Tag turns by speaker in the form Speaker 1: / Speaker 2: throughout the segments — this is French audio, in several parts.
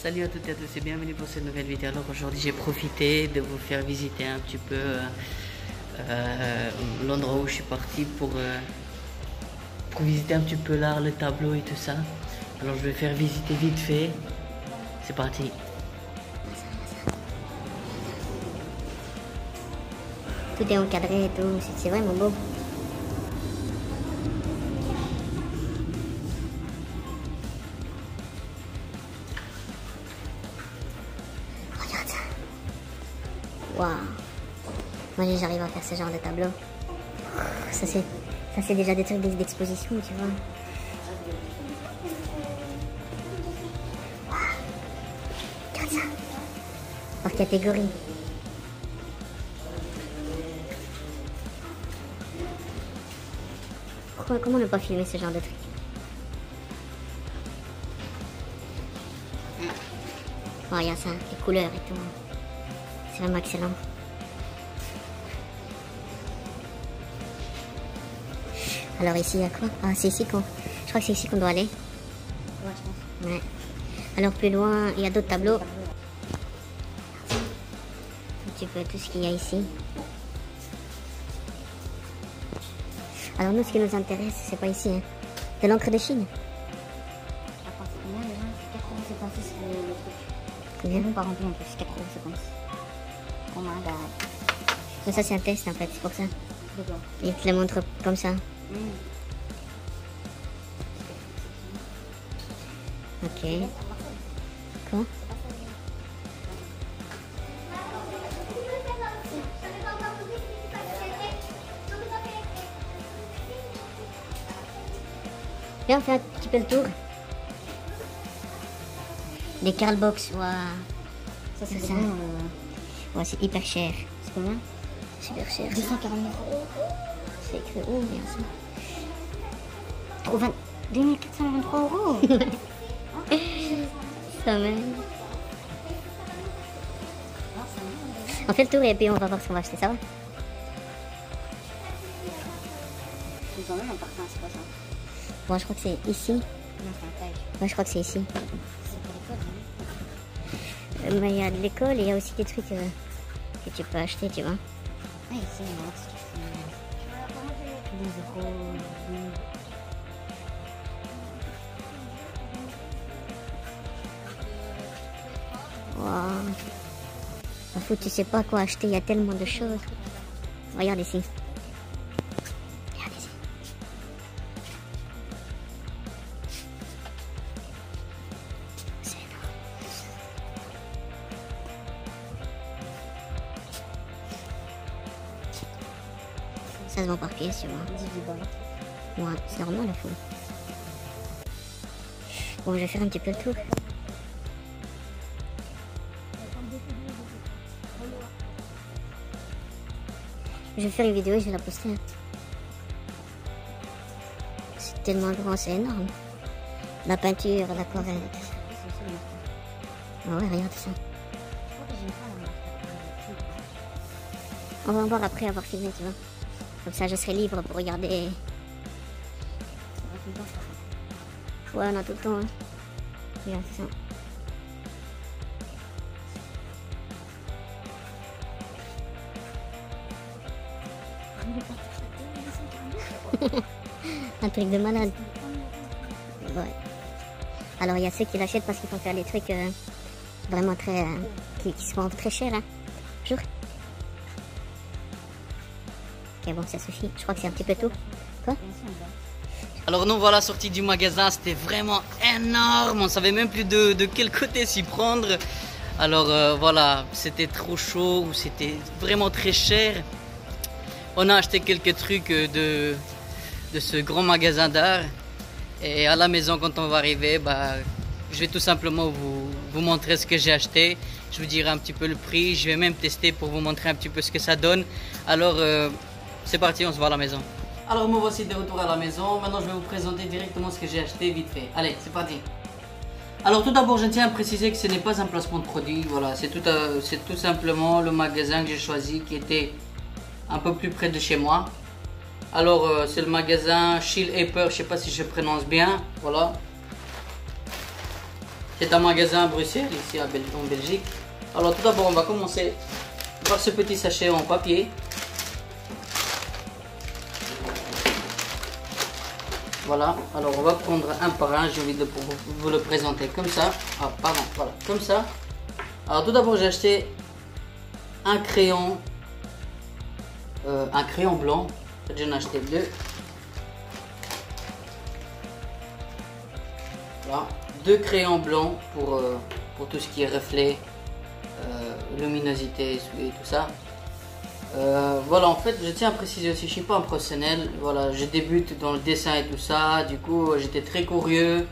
Speaker 1: Salut à toutes et à tous et bienvenue pour cette nouvelle vidéo. Alors aujourd'hui j'ai profité de vous faire visiter un petit peu l'endroit où je suis parti pour visiter un petit peu l'art, le tableau et tout ça. Alors je vais faire visiter vite fait. C'est parti.
Speaker 2: Tout est encadré et tout, c'est vraiment beau. Regarde ça. Waouh. Moi j'arrive à faire ce genre de tableau. Ça c'est déjà des trucs d'exposition, tu vois. Waouh. Regarde ça. Par catégorie. Comment ne pas filmer ce genre de truc? Oh, regarde ça, les couleurs et tout. C'est vraiment excellent. Alors ici, il y a quoi? Ah, c'est ici qu'on... Je crois que c'est ici qu'on doit aller. Ouais, je pense. Ouais. Alors plus loin, il y a d'autres tableaux. Un petit peu tout ce qu'il y a ici. Alors nous, ce qui nous intéresse, c'est pas ici, hein. De l'encre de Chine. Combien? Pas rempli en plus, 80 secondes. Oh my god. Mais ça c'est un test en fait, c'est pour ça. Il te le montre comme ça. Ok. Quoi? Viens, on fait un petit peu le tour. Des Karl Box, waouh. Ça c'est ça. Ouais, c'est hyper cher. C'est combien? Super cher. 249 €. C'est écrit où, bien ça? 2423 €. Ça même. On fait le tour et puis on va voir ce qu'on va acheter, ça va? C'est quand même en partant, c'est pas ça. Bon, je crois que c'est ici. Non, c'est un tage. Ouais, je crois que c'est ici. Mais il y a de l'école et il y a aussi des trucs que tu peux acheter, tu vois. Ah, ici, non, c'est 12 €. Wow. En fait, tu sais pas quoi acheter, il y a tellement de choses. Regarde ici. Regarde ici. C'est énorme. Ça se vend par pièce, tu vois. Ouais, c'est normal, la foule. Bon, je vais faire un petit peu le tour. Je vais faire une vidéo et je vais la poster. C'est tellement grand, c'est énorme. La peinture, l'aquarelle. Ah ouais, regarde ça. On va voir après avoir filmé, tu vois. Comme ça, je serai libre pour regarder. Ouais, on a tout le temps. Hein. Regarde ça. Un truc de malade. Ouais. Alors il y a ceux qui l'achètent parce qu'ils font faire les trucs vraiment très... qui se vendent très cher. Hein. Bonjour. Ok, bon, ça suffit. Je crois que c'est un petit peu tout. Quoi?
Speaker 1: Alors nous voilà sortis du magasin, c'était vraiment énorme. On savait même plus de quel côté s'y prendre. Alors voilà, c'était trop chaud ou c'était vraiment très cher. On a acheté quelques trucs de ce grand magasin d'art. Et à la maison, quand on va arriver, bah, je vais tout simplement vous montrer ce que j'ai acheté. Je vous dirai un petit peu le prix. Je vais même tester pour vous montrer un petit peu ce que ça donne. Alors, c'est parti, on se voit à la maison. Alors, me voici de retour à la maison. Maintenant, je vais vous présenter directement ce que j'ai acheté vite fait. Allez, c'est parti. Alors, tout d'abord, je tiens à préciser que ce n'est pas un placement de produit. Voilà, c'est tout simplement le magasin que j'ai choisi qui était un peu plus près de chez moi. Alors c'est le magasin Chill Apper, je sais pas si je prononce bien, voilà. C'est un magasin à Bruxelles, ici en Belgique. Alors tout d'abord, on va commencer par ce petit sachet en papier. Voilà, alors on va prendre un par un, j'ai envie de vous le présenter comme ça. Ah pardon, voilà, comme ça. Alors tout d'abord j'ai acheté un crayon blanc. J'en ai acheté deux. Voilà, deux crayons blancs pour tout ce qui est reflet, luminosité et tout ça. Voilà, en fait, je tiens à préciser aussi, je suis pas un professionnel. Voilà, je débute dans le dessin et tout ça. Du coup, j'étais très curieux.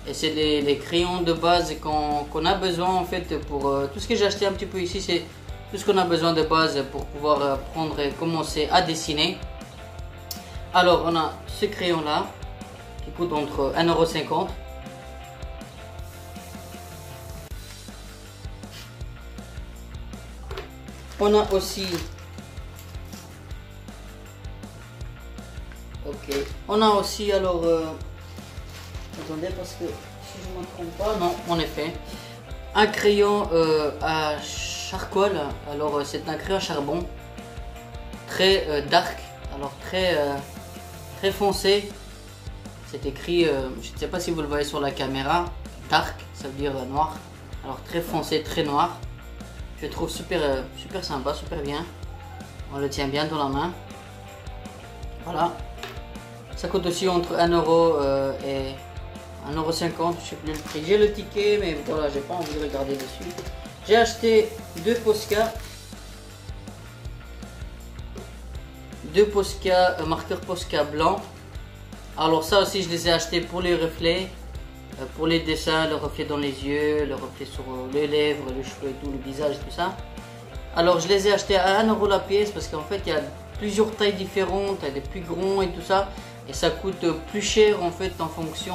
Speaker 1: Et c'est les crayons de base qu'on a besoin en fait pour tout ce que j'ai acheté un petit peu ici. C'est tout ce qu'on a besoin de base pour pouvoir prendre et commencer à dessiner. Alors, on a ce crayon là qui coûte entre 1,50 €. On a aussi on a aussi alors attendez, parce que si je ne me trompe pas, non, en effet, un crayon à charcoal. Alors c'est un crayon à charbon très dark, alors très foncé. C'est écrit, je ne sais pas si vous le voyez sur la caméra, dark, ça veut dire noir. Alors très foncé, très noir. Je le trouve super sympa, super bien. On le tient bien dans la main. Voilà. Ça coûte aussi entre 1 € et 1,50 €, je sais plus le prix. J'ai le ticket, mais voilà, j'ai pas envie de regarder dessus. J'ai acheté deux Posca. Marqueurs Posca blancs. Alors ça aussi, je les ai achetés pour les reflets, pour les dessins, le reflet dans les yeux, le reflet sur les lèvres, les cheveux et tout, le visage et tout ça. Alors je les ai achetés à 1 € la pièce parce qu'en fait, il y a plusieurs tailles différentes, il y a des plus grands et tout ça. Et ça coûte plus cher en fait en fonction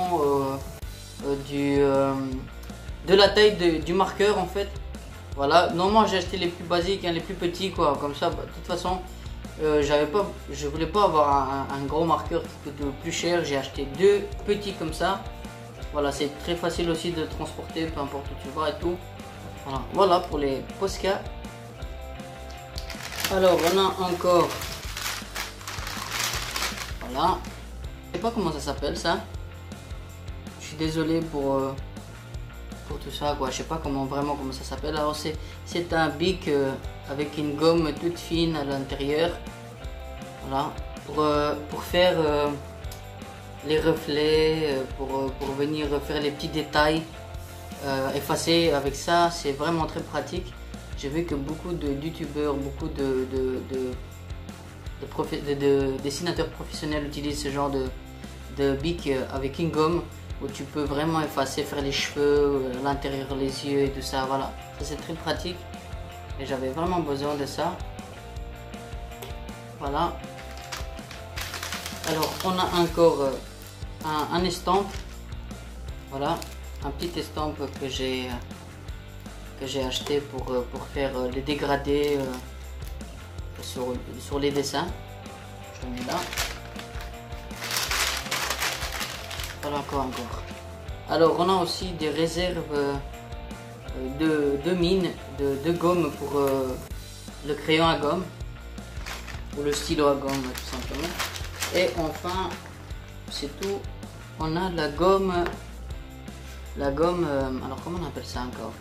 Speaker 1: de la taille du marqueur en fait. Voilà, normalement j'ai acheté les plus basiques, hein, les plus petits quoi, comme ça. Bah, de toute façon, je voulais pas avoir un gros marqueur qui coûte plus cher. J'ai acheté deux petits comme ça. Voilà, c'est très facile aussi de transporter, peu importe où tu vas et tout. Voilà pour les Posca. Alors on a encore, voilà. Je sais pas comment ça s'appelle ça. Je suis désolé pour tout ça quoi. Je sais pas comment ça s'appelle. Alors c'est un bic avec une gomme toute fine à l'intérieur. Voilà. Pour faire les reflets, pour venir faire les petits détails, effacer avec ça. C'est vraiment très pratique. J'ai vu que beaucoup de youtubeurs, beaucoup de dessinateurs professionnels utilisent ce genre de bic avec une gomme où tu peux vraiment effacer, faire les cheveux, l'intérieur, les yeux et tout ça. Voilà, ça c'est très pratique et j'avais vraiment besoin de ça. Voilà. Alors on a encore un estampe. Voilà, un petit estampe que j'ai acheté pour faire les dégradés sur les dessins. Je le mets là. Voilà, encore. Alors on a aussi des réserves de mine, de gomme pour le crayon à gomme ou le stylo à gomme tout simplement. Et enfin, c'est tout. On a la gomme, alors comment on appelle ça encore?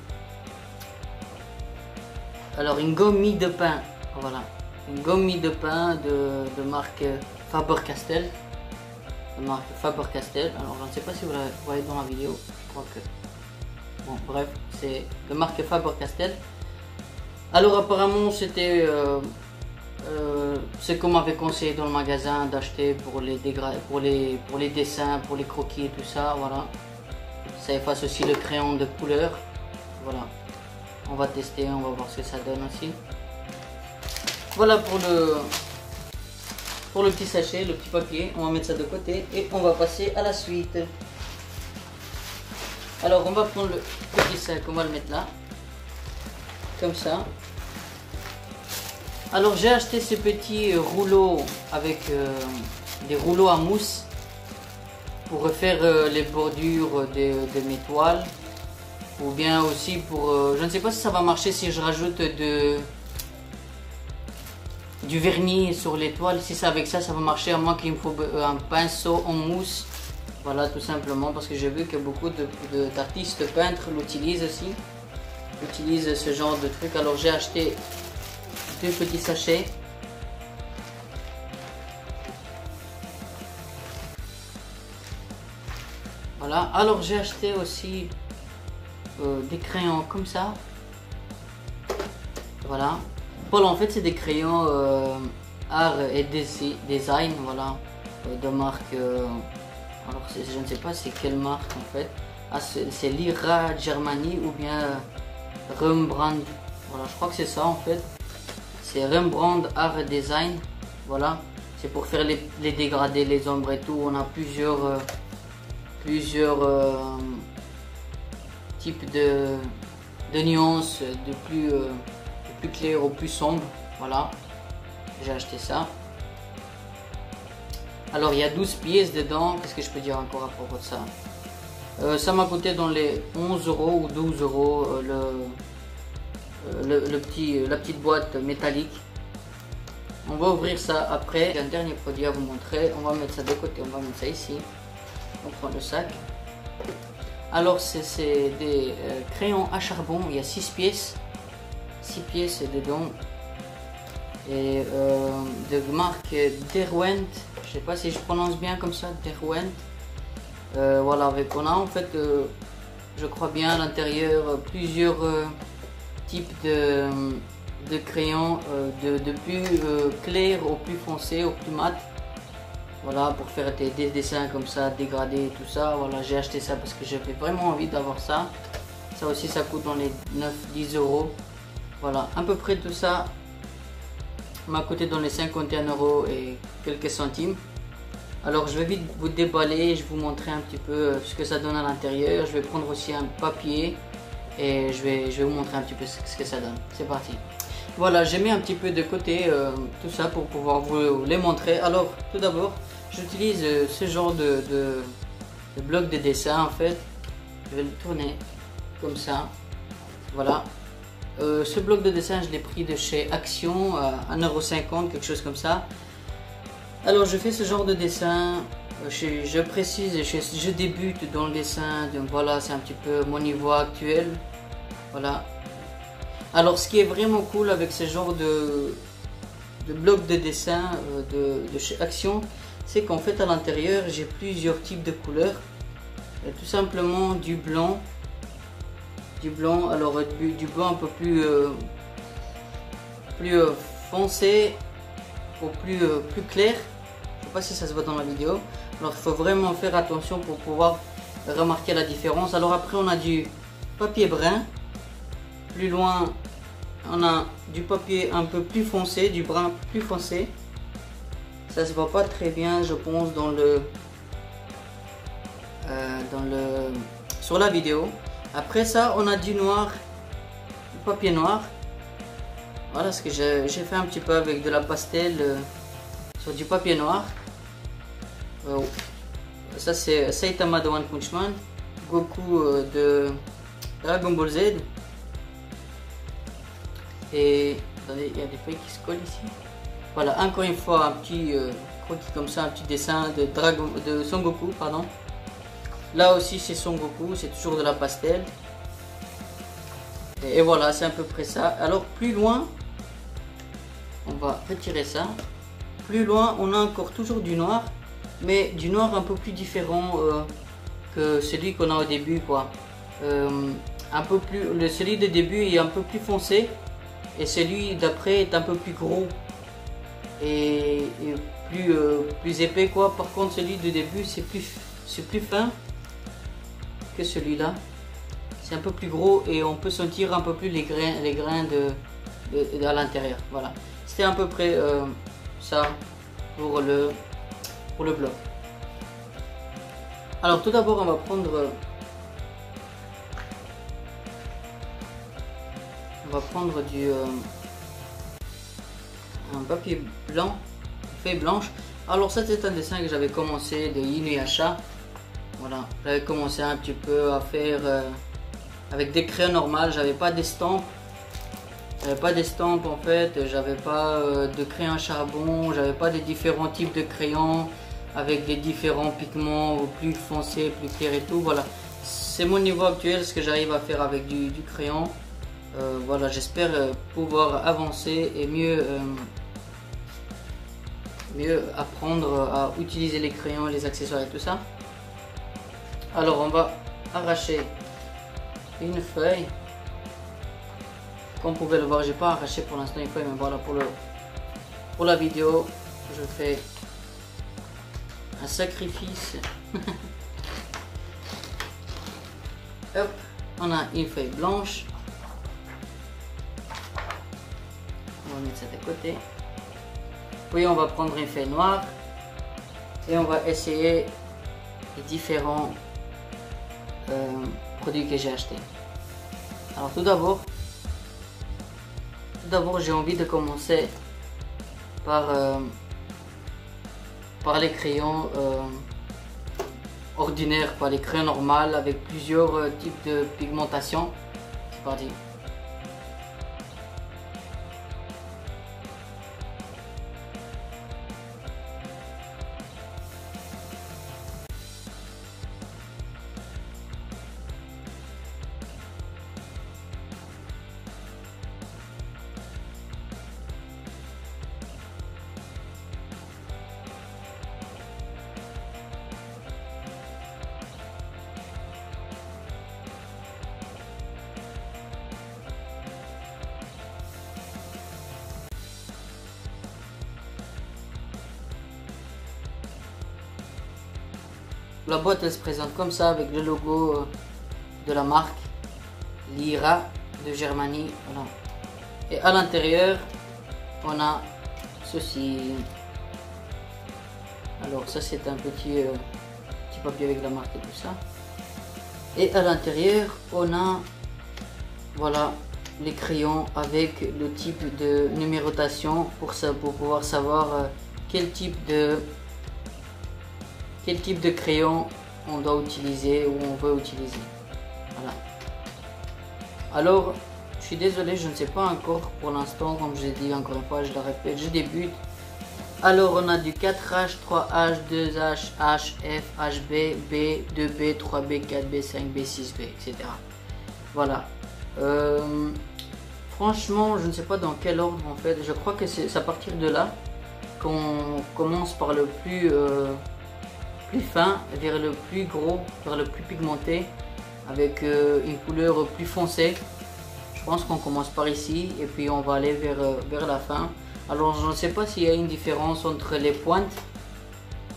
Speaker 1: Alors une gomme mie de pain, voilà, une gomme mie de pain de marque Faber-Castell. Alors je ne sais pas si vous la voyez dans la vidéo, je crois que... Bon bref, c'est de marque Faber-Castell. Alors apparemment c'était ce qu'on m'avait conseillé dans le magasin d'acheter pour les dessins, pour les croquis et tout ça, voilà. Ça efface aussi le crayon de couleur, voilà. On va tester, on va voir ce que ça donne aussi. Voilà pour le petit sachet, le petit papier. On va mettre ça de côté et on va passer à la suite. Alors on va prendre le petit sac, on va le mettre là, comme ça. Alors j'ai acheté ces petits rouleaux avec des rouleaux à mousse pour refaire les bordures de mes toiles. Ou bien aussi pour... je ne sais pas si ça va marcher si je rajoute du vernis sur les toiles. Si c'est avec ça, ça va marcher, à moins qu'il me faut un pinceau en mousse. Voilà, tout simplement, parce que j'ai vu que beaucoup d'artistes peintres l'utilisent aussi. Utilisent ce genre de truc. Alors j'ai acheté 2 petits sachets. Voilà, alors j'ai acheté aussi des crayons comme ça. Voilà. Voilà, en fait c'est des crayons art et design, voilà, de marque. Alors je ne sais pas c'est quelle marque en fait. Ah, c'est Lira Germany ou bien Rembrandt. Voilà, je crois que c'est ça en fait. C'est Rembrandt Art et Design. Voilà, c'est pour faire les dégradés, les ombres et tout. On a plusieurs types de nuances, de plus clair au plus sombre. Voilà, j'ai acheté ça. Alors il y a 12 pièces dedans. Qu'est-ce que je peux dire encore à propos de ça? Ça m'a coûté dans les 11 € ou 12 € la petite boîte métallique. On va ouvrir ça après. J'ai un dernier produit à vous montrer. On va mettre ça de côté, on va mettre ça ici. On prend le sac. Alors c'est des crayons à charbon. Il y a 6 pièces. 6 pièces dedans. Et de marque Derwent. Je sais pas si je prononce bien comme ça, Derwent. Voilà, on a en fait, je crois bien à l'intérieur, plusieurs types de crayons, de plus clair au plus foncé, au plus mat. Voilà, pour faire des dessins comme ça, dégradés et tout ça. Voilà, j'ai acheté ça parce que j'avais vraiment envie d'avoir ça. Ça aussi, ça coûte dans les 9-10 €. Voilà, à peu près tout ça m'a coûté dans les 51 € et quelques centimes. Alors je vais vite vous déballer et je vais vous montrer un petit peu ce que ça donne à l'intérieur. Je vais prendre aussi un papier et je vais vous montrer un petit peu ce que ça donne. C'est parti. Voilà, j'ai mis un petit peu de côté tout ça pour pouvoir vous les montrer. Alors tout d'abord, j'utilise ce genre de bloc de dessin en fait. Je vais le tourner comme ça. Voilà. Ce bloc de dessin, je l'ai pris de chez Action à 1,50 €, quelque chose comme ça. Alors je fais ce genre de dessin, je précise, je débute dans le dessin, donc voilà, c'est un petit peu mon niveau actuel. Voilà. Alors ce qui est vraiment cool avec ce genre de bloc de dessin de chez Action, c'est qu'en fait à l'intérieur j'ai plusieurs types de couleurs. Tout simplement du blanc, alors du blanc un peu plus foncé au plus clair. Je sais pas si ça se voit dans la vidéo. Alors il faut vraiment faire attention pour pouvoir remarquer la différence. Alors après on a du papier brun. Plus loin on a du papier un peu plus foncé, du brun plus foncé. Ça se voit pas très bien je pense sur la vidéo. Après ça on a du noir, du papier noir. Voilà ce que j'ai fait un petit peu avec de la pastel sur du papier noir. Ça c'est Saitama de One Punch Man, Goku de Dragon Ball Z. Et attendez, il y a des feuilles qui se collent ici. Voilà, encore une fois un petit croquis comme ça, un petit dessin de Son Goku, pardon. Là aussi c'est Son Goku, c'est toujours de la pastel. Et voilà, c'est à peu près ça. Alors plus loin, on va retirer ça. Plus loin, on a encore toujours du noir, mais du noir un peu plus différent que celui qu'on a au début, quoi. Un peu plus, celui de début est un peu plus foncé, et celui d'après est un peu plus gros et plus épais, quoi. Par contre, celui de début c'est plus fin que celui-là. C'est un peu plus gros et on peut sentir un peu plus les grains à l'intérieur. Voilà. C'était à peu près ça pour le bloc. Alors tout d'abord on va prendre un papier blanc, feuille blanche. Alors ça c'est un dessin que j'avais commencé de Inuyasha. Voilà, j'avais commencé un petit peu à faire avec des crayons normaux, j'avais pas d'estampe. J'avais pas d'estampe en fait, j'avais pas de crayon à charbon, j'avais pas des différents types de crayons avec des différents pigments plus foncés, plus clairs et tout. Voilà, c'est mon niveau actuel, ce que j'arrive à faire avec du crayon. Voilà, j'espère pouvoir avancer et mieux apprendre à utiliser les crayons, les accessoires et tout ça. Alors on va arracher une feuille. Comme vous pouvez le voir, j'ai pas arraché pour l'instant une feuille, mais voilà, pour la vidéo, je fais un sacrifice. Hop, on a une feuille blanche. On va mettre ça de côté. Puis on va prendre une feuille noire et on va essayer les différents produits que j'ai achetés. Alors tout d'abord, j'ai envie de commencer par les crayons ordinaires, les crayons normaux avec plusieurs types de pigmentation. C'est parti. La boîte elle se présente comme ça avec le logo de la marque Lyra de Germanie. Voilà. Et à l'intérieur on a ceci. Alors ça c'est un petit papier avec la marque et tout ça. Et à l'intérieur on a voilà les crayons avec le type de numérotation pour pouvoir savoir quel type de crayon on doit utiliser ou on veut utiliser. Voilà. Alors, je suis désolé, je ne sais pas encore pour l'instant, comme je l'ai dit encore une fois, je le répète, je débute. Alors, on a du 4H, 3H, 2H, H, F, HB, B, 2B, 3B, 4B, 5B, 6B, etc. Voilà. Franchement, je ne sais pas dans quel ordre en fait. Je crois que c'est à partir de là qu'on commence par le plus fin vers le plus gros, vers le plus pigmenté avec une couleur plus foncée. Je pense qu'on commence par ici et puis on va aller vers la fin. Alors je ne sais pas s'il y a une différence entre les pointes.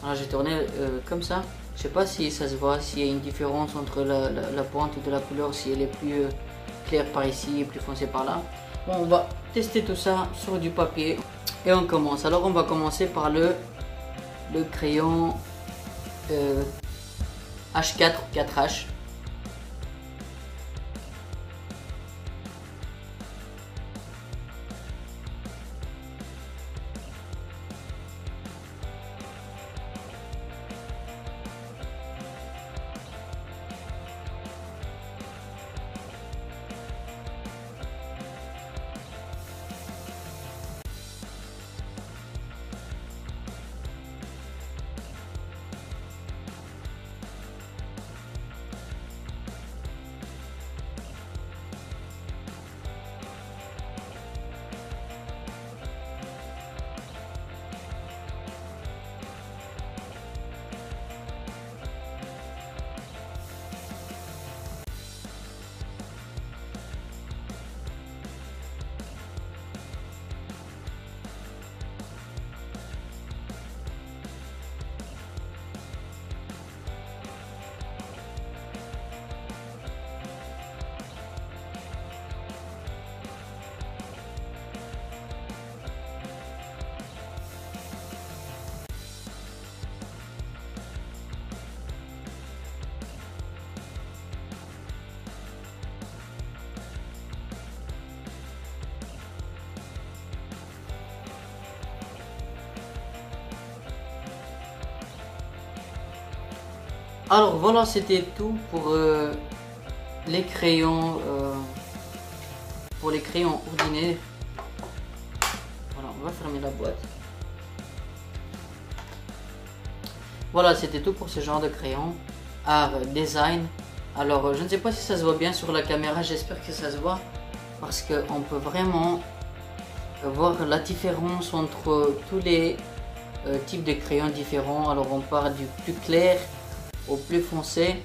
Speaker 1: Alors j'ai tourné comme ça. Je ne sais pas si ça se voit, s'il y a une différence entre la pointe de la couleur, si elle est plus claire par ici et plus foncée par là. Bon, on va tester tout ça sur du papier et on commence. Alors on va commencer par le crayon H4 ou 4H. Alors voilà, c'était tout pour les crayons, pour les crayons ordinaires. Voilà, on va fermer la boîte. Voilà, c'était tout pour ce genre de crayon. Art Design. Alors, je ne sais pas si ça se voit bien sur la caméra, j'espère que ça se voit. Parce qu'on peut vraiment voir la différence entre tous les types de crayons différents. Alors, on part du plus clair au plus foncé.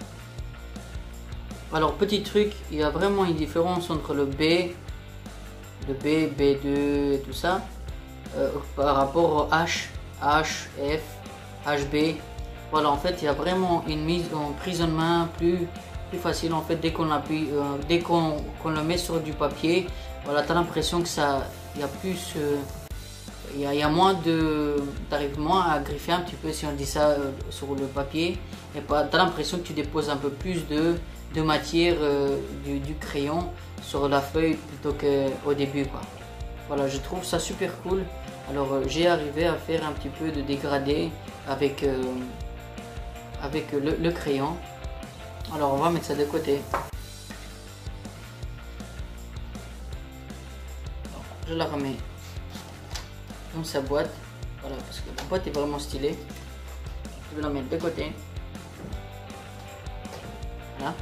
Speaker 1: Alors, petit truc, il y a vraiment une différence entre le B, B2 et tout ça. Par rapport au H, F, HB. Voilà, en fait, il y a vraiment une mise en prise en main plus facile. En fait, dès qu'on appuie, dès qu'on le met sur du papier, voilà, tu as l'impression que ça, il y a plus, il y a moins t'arrives moins à griffer un petit peu si on dit ça sur le papier. Et tu as l'impression que tu déposes un peu plus de matière du crayon sur la feuille plutôt qu'au début, quoi. Voilà, je trouve ça super cool. Alors, j'ai arrivé à faire un petit peu de dégradé avec le crayon. Alors on va mettre ça de côté. Alors, je la remets dans sa boîte. Voilà, parce que la boîte est vraiment stylée. Je vais la mettre de côté. Voilà.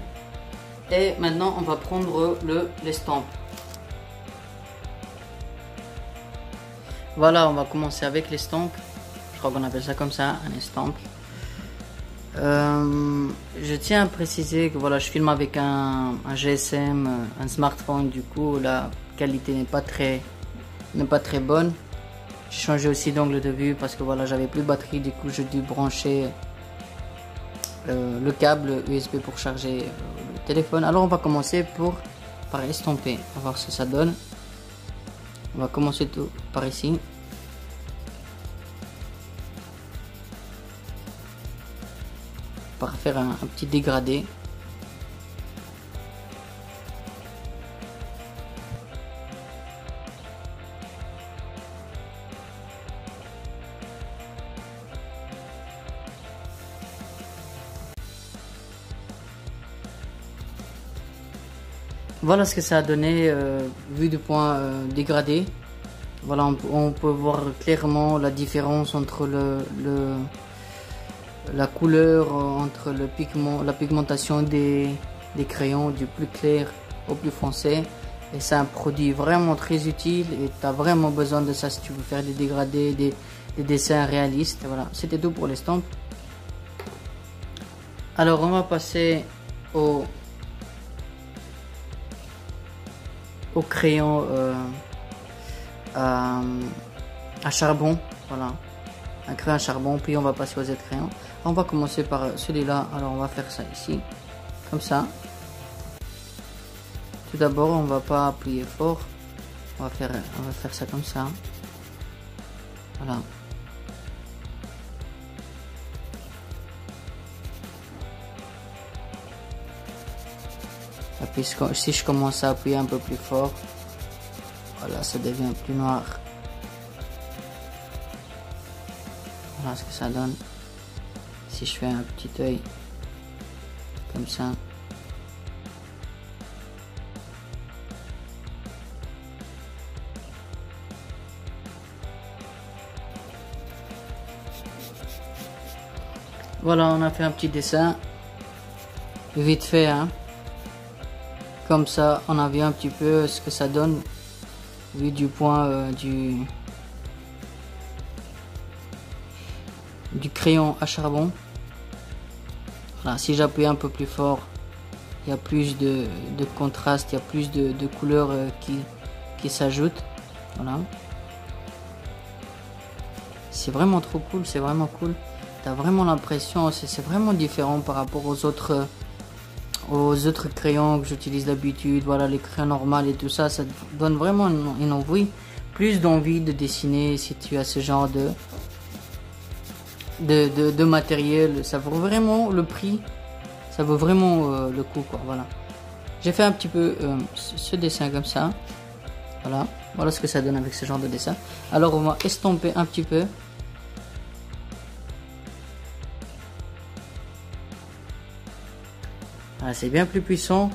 Speaker 1: Et maintenant on va prendre l'estampe. Voilà, on va commencer avec l'estampe. Je crois qu'on appelle ça comme ça, un estampe. Je tiens à préciser que voilà, je filme avec un GSM, un smartphone, du coup la qualité n'est pas très bonne. J'ai changé aussi d'angle de vue parce que voilà, j'avais plus de batterie, du coup j'ai dû brancher le câble USB pour charger le téléphone. Alors on va commencer par estomper, on va voir ce que ça donne. On va commencer tout par ici. Par faire un petit dégradé. Voilà ce que ça a donné vu du point dégradé. Voilà, on peut voir clairement la différence entre la couleur, entre le pigment, la pigmentation des crayons du plus clair au plus foncé. Et c'est un produit vraiment très utile et tu as vraiment besoin de ça si tu veux faire des dégradés, des dessins réalistes. Voilà, c'était tout pour l'estampe. Alors on va passer au crayon à charbon. Voilà, un crayon à charbon, puis on va passer aux autres crayons. On va commencer par celui-là. Alors on va faire ça ici, comme ça. Tout d'abord, on va pas appuyer fort. On va faire ça comme ça. Voilà. Et puis si je commence à appuyer un peu plus fort, voilà, ça devient plus noir. Voilà ce que ça donne. Si je fais un petit œil comme ça. Voilà, on a fait un petit dessin vite fait, hein. Comme ça, on a vu un petit peu ce que ça donne vu du point du crayon à charbon. Voilà, si j'appuie un peu plus fort, il y a plus de contraste, il y a plus de couleurs qui s'ajoutent. Voilà. C'est vraiment trop cool, c'est vraiment cool. T'as vraiment l'impression, c'est vraiment différent par rapport aux autres crayons que j'utilise d'habitude. Voilà, les crayons normaux et tout ça, ça donne vraiment une envie, plus d'envie de dessiner si tu as ce genre de matériel. Ça vaut vraiment le prix, ça vaut vraiment le coup, quoi. Voilà, j'ai fait un petit peu ce dessin comme ça. Voilà ce que ça donne avec ce genre de dessin. Alors on va estomper un petit peu. Voilà, c'est bien plus puissant.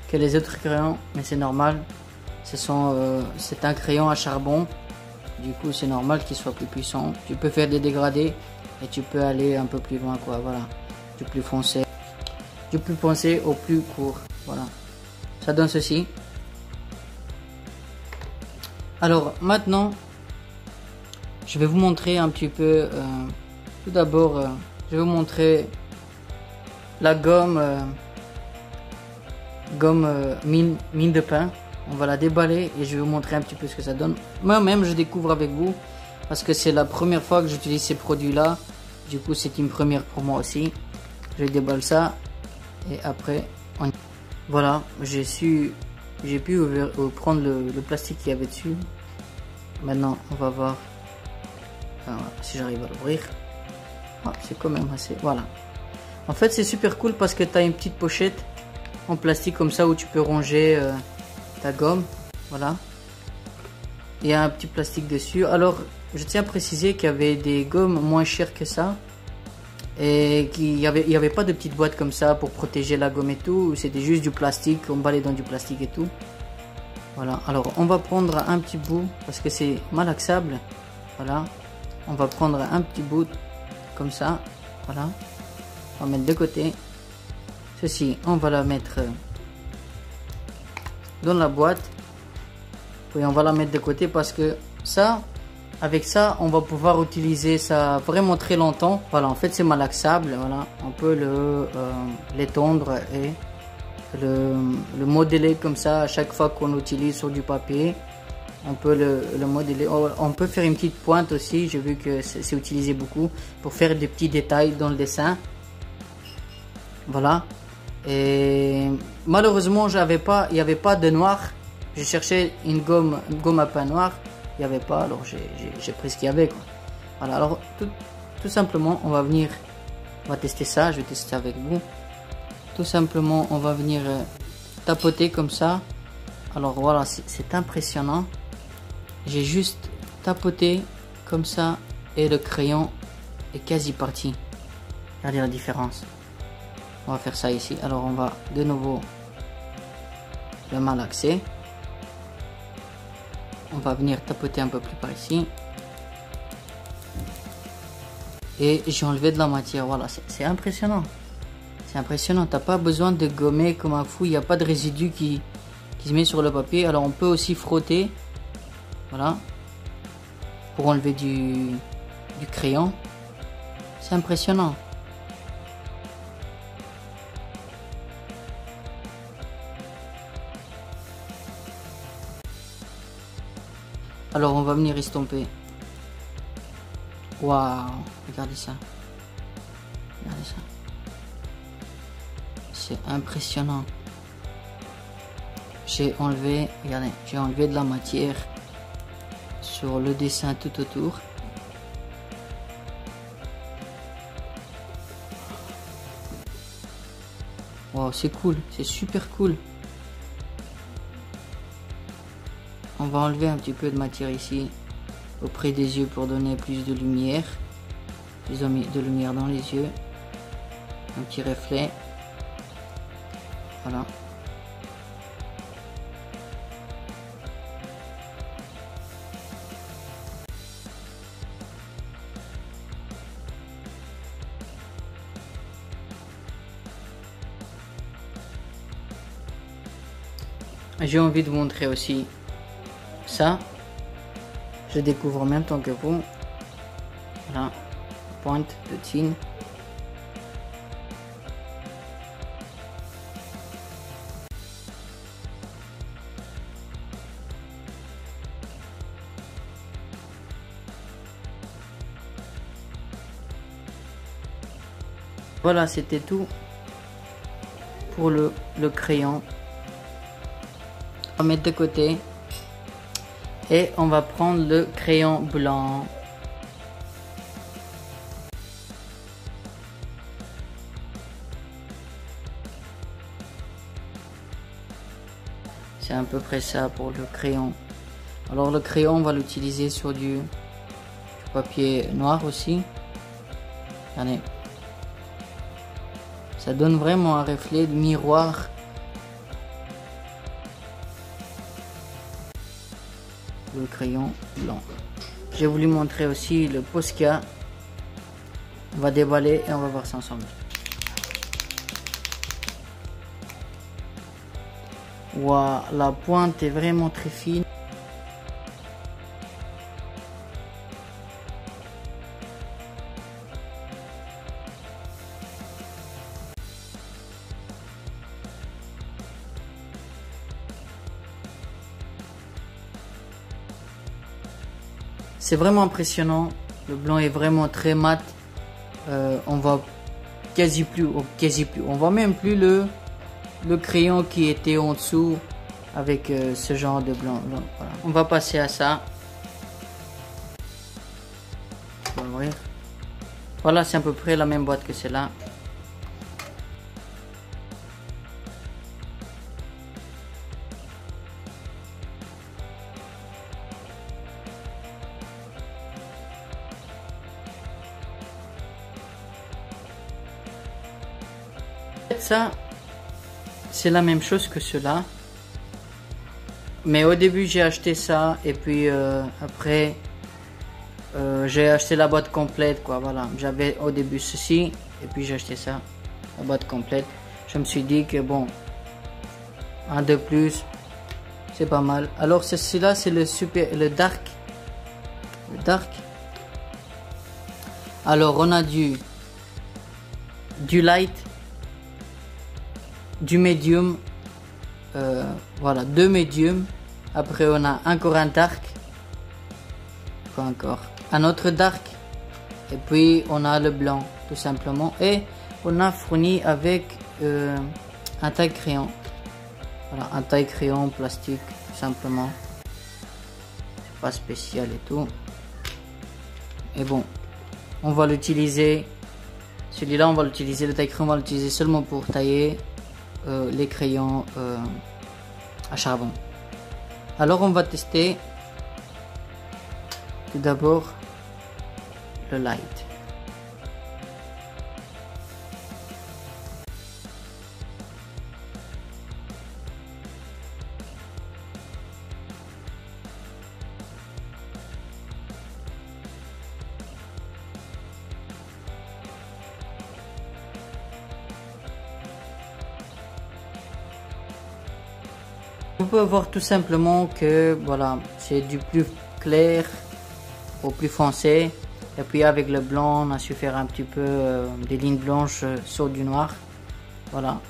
Speaker 1: que les autres crayons, mais c'est normal. C'est un crayon à charbon, du coup c'est normal qu'il soit plus puissant. Tu peux faire des dégradés et tu peux aller un peu plus loin, quoi. Voilà, du plus foncé au plus court. Voilà, ça donne ceci. Alors maintenant, je vais vous montrer un petit peu. Tout d'abord, je vais vous montrer la gomme mine de pain. On va la déballer et je vais vous montrer un petit peu ce que ça donne. Moi-même, je découvre avec vous parce que c'est la première fois que j'utilise ces produits-là. Du coup, c'est une première pour moi aussi. Je déballe ça et après, voilà, j'ai pu prendre le plastique qu'il y avait dessus. Maintenant, on va voir si j'arrive à l'ouvrir. Ah, c'est quand même assez. Voilà. En fait, c'est super cool parce que tu as une petite pochette en plastique comme ça où tu peux ranger ta gomme. Voilà. Il y a un petit plastique dessus. Alors, je tiens à préciser qu'il y avait des gommes moins chères que ça. Et qu'il n'y avait pas de petites boîtes comme ça pour protéger la gomme et tout. C'était juste du plastique, emballé dans du plastique et tout. Voilà. Alors, on va prendre un petit bout parce que c'est malaxable. Voilà. On va prendre un petit bout comme ça. Voilà. On va mettre de côté. Ceci, on va la mettre dans la boîte. Puis on va la mettre de côté parce que ça, avec ça, on va pouvoir utiliser ça vraiment très longtemps. Voilà, en fait, c'est malaxable. Voilà, on peut l'étendre et le modeler comme ça à chaque fois qu'on l'utilise sur du papier. On peut le modeler. On peut faire une petite pointe aussi. J'ai vu que c'est utilisé beaucoup pour faire des petits détails dans le dessin. Voilà. Et malheureusement, il n'y avait pas de noir. J'ai cherché une gomme à pain noir. Il n'y avait pas, alors j'ai pris ce qu'il y avait, quoi. Voilà, alors tout simplement, on va tester ça. Je vais tester ça avec vous. Tout simplement, on va venir tapoter comme ça. Alors voilà, c'est impressionnant. J'ai juste tapoté comme ça et le crayon est quasi parti. Regardez la différence. On va faire ça ici. Alors on va de nouveau le malaxer. On va venir tapoter un peu plus par ici. Et j'ai enlevé de la matière. Voilà, c'est impressionnant. C'est impressionnant. T'as pas besoin de gommer comme un fou. Il n'y a pas de résidu qui se met sur le papier. Alors on peut aussi frotter. Voilà. Pour enlever du crayon. C'est impressionnant. Alors on va venir estomper. Waouh, regardez ça. Regardez ça. C'est impressionnant. Regardez, j'ai enlevé de la matière sur le dessin tout autour. Waouh, c'est cool, c'est super cool. On va enlever un petit peu de matière ici auprès des yeux pour donner plus de lumière. Plus de lumière dans les yeux. Un petit reflet. Voilà. J'ai envie de vous montrer aussi ça. Je découvre en même temps que vous. Voilà, pointe de tine. Voilà, c'était tout pour le crayon. On va mettre de côté et on va prendre le crayon blanc. C'est à peu près ça pour le crayon. Alors le crayon, on va l'utiliser sur du papier noir aussi. Regardez. Ça donne vraiment un reflet de miroir le crayon blanc. J'ai voulu montrer aussi le Posca. On va déballer et on va voir ça ensemble. Waouh, la pointe est vraiment très fine. C'est vraiment impressionnant. Le blanc est vraiment très mat. On voit quasi plus. On voit même plus le crayon qui était en dessous avec ce genre de blanc. Voilà. On va passer à ça. On va ouvrir. Voilà, c'est à peu près la même boîte que celle-là. Ça, c'est la même chose que cela, mais au début j'ai acheté ça et puis après j'ai acheté la boîte complète, quoi. Voilà, j'avais au début ceci et puis j'ai acheté ça, la boîte complète. Je me suis dit que bon, un de plus c'est pas mal. Alors ceci-là, c'est le dark. Alors on a du light, du médium, voilà, deux médiums. Après on a encore un dark, encore un autre dark, et puis on a le blanc tout simplement, et on a fourni avec un taille crayon. Voilà, un taille crayon plastique tout simplement, pas spécial et tout. Et bon, on va l'utiliser, celui-là on va l'utiliser, le taille crayon on va l'utiliser seulement pour tailler les crayons à charbon. Alors on va tester tout d'abord le light. On peut voir tout simplement que voilà, c'est du plus clair au plus foncé, et puis avec le blanc on a su faire un petit peu des lignes blanches sur du noir. Voilà,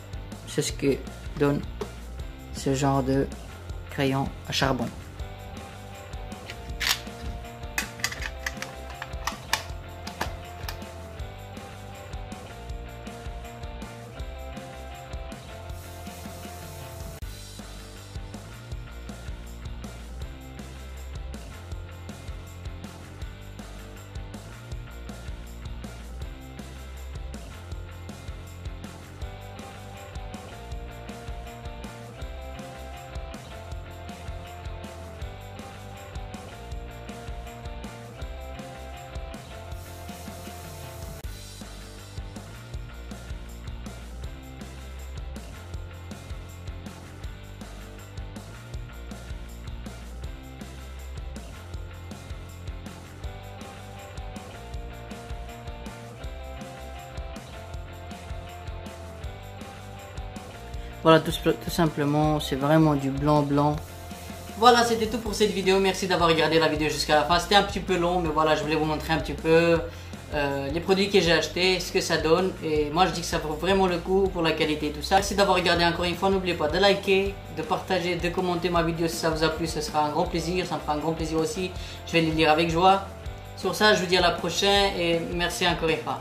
Speaker 1: c'est ce que donne ce genre de crayon à charbon. Voilà, tout simplement, c'est vraiment du blanc. Voilà, c'était tout pour cette vidéo. Merci d'avoir regardé la vidéo jusqu'à la fin. C'était un petit peu long, mais voilà, je voulais vous montrer un petit peu les produits que j'ai achetés, ce que ça donne. Et moi, je dis que ça vaut vraiment le coup pour la qualité et tout ça. Merci d'avoir regardé encore une fois. N'oubliez pas de liker, de partager, de commenter ma vidéo si ça vous a plu. Ce sera un grand plaisir. Ça me fera un grand plaisir aussi. Je vais les lire avec joie. Sur ça, je vous dis à la prochaine et merci encore une fois.